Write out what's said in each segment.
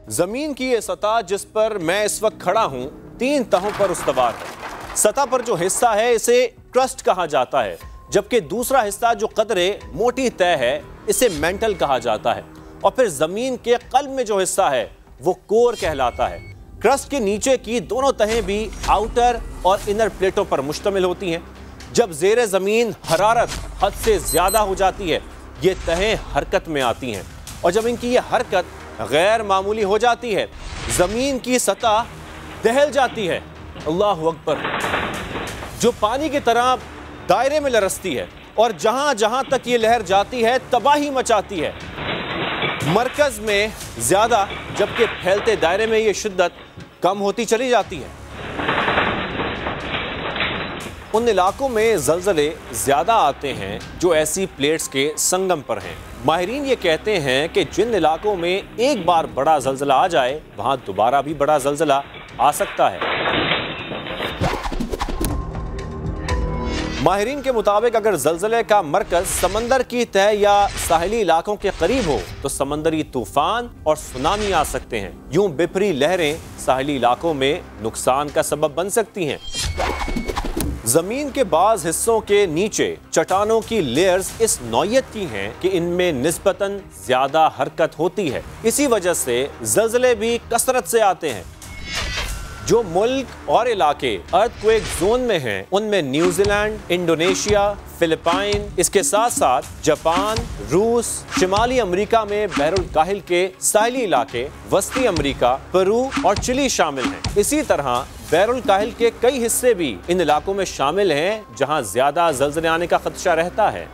जमीन की ये सतह जिस पर मैं इस वक्त खड़ा हूं 3 तहों पर उस्तवार है। सतह पर जो हिस्सा है इसे क्रस्ट कहा जाता है, जबकि दूसरा हिस्सा जो कदरे मोटी तय है इसे मेंटल कहा जाता है। और फिर जमीन के कल्ब में जो हिस्सा है वो कोर कहलाता है। क्रस्ट के नीचे की दोनों तहें भी आउटर और इनर प्लेटों पर मुश्तमिल होती हैं। जब ज़ेरे ज़मीन हरारत हद से ज़्यादा हो जाती है ये तहें हरकत में आती हैं, और जब इनकी ये हरकत गैर मामूली हो जाती है ज़मीन की सतह दहल जाती है, अल्लाह अकबर, जो पानी की तरह दायरे में लरसती है और जहां जहां तक ये लहर जाती है तबाही मचाती है। मरकज में ज़्यादा जबकि फैलते दायरे में ये शिद्दत कम होती चली जाती है। उन इलाकों में ज़लज़ले ज़्यादा आते हैं जो ऐसी प्लेट्स के संगम पर हैं। माहिरीन ये कहते हैं कि जिन इलाकों में एक बार बड़ा ज़लज़ला आ जाए वहाँ दोबारा भी बड़ा ज़लज़ला आ सकता है। माहिरीन के मुताबिक अगर ज़लज़ले का मरकज़ समंदर की तह या साहिली इलाकों के करीब हो तो समंदरी तूफान और सुनामी आ सकते हैं। यूं बिफरी लहरें साहिली इलाकों में नुकसान का सबब बन सकती हैं। जमीन के बाज़ हिस्सों के नीचे चट्टानों की लेयर्स इस नौयत की हैं कि इनमें निस्बतन ज़्यादा हरकत होती है। इसी वजह से ज़लज़ले भी कसरत से आते हैं। जो मुल्क और इलाके अर्थक्वेक जोन में हैं उनमें न्यूजीलैंड, इंडोनेशिया, फिलिपाइन, इसके साथ साथ जापान, रूस, शिमाली अमेरिका में बहरुल काहिल के साहिली इलाके, वस्ती अमेरिका, पेरू और चिली शामिल हैं। इसी तरह बहरुल काहिल के कई हिस्से भी इन इलाकों में शामिल हैं जहां ज्यादा ज़लज़ले आने का खदशा रहता है।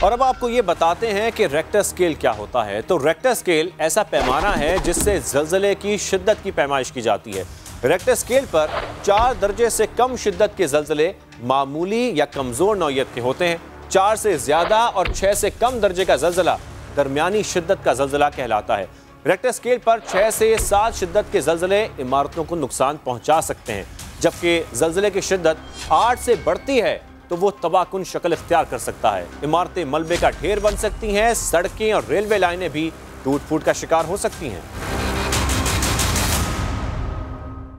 और अब आपको ये बताते हैं कि रेक्टर स्केल क्या होता है। तो रेक्टर स्केल ऐसा पैमाना है जिससे ज़लज़ले की शिद्दत की पैमाइश की जाती है। रेक्टर स्केल पर 4 दर्जे से कम शिद्दत के ज़लज़ले मामूली या कमज़ोर नौयत के होते हैं। 4 से ज़्यादा और 6 से कम दर्जे का ज़लज़ला दरमियानी शिद्दत का ज़लज़ला कहलाता है। रेक्टर स्केल पर 6 से 7 शिद्दत के ज़लज़ले इमारतों को नुकसान पहुंचा सकते हैं, जबकि ज़लज़ले की शिद्दत 8 से बढ़ती है तो वो तबाहकुन शक्ल इख्तियार कर सकता है। इमारतें मलबे का ढेर बन सकती हैं, सड़कें और रेलवे लाइनें भी टूट फूट का शिकार हो सकती हैं।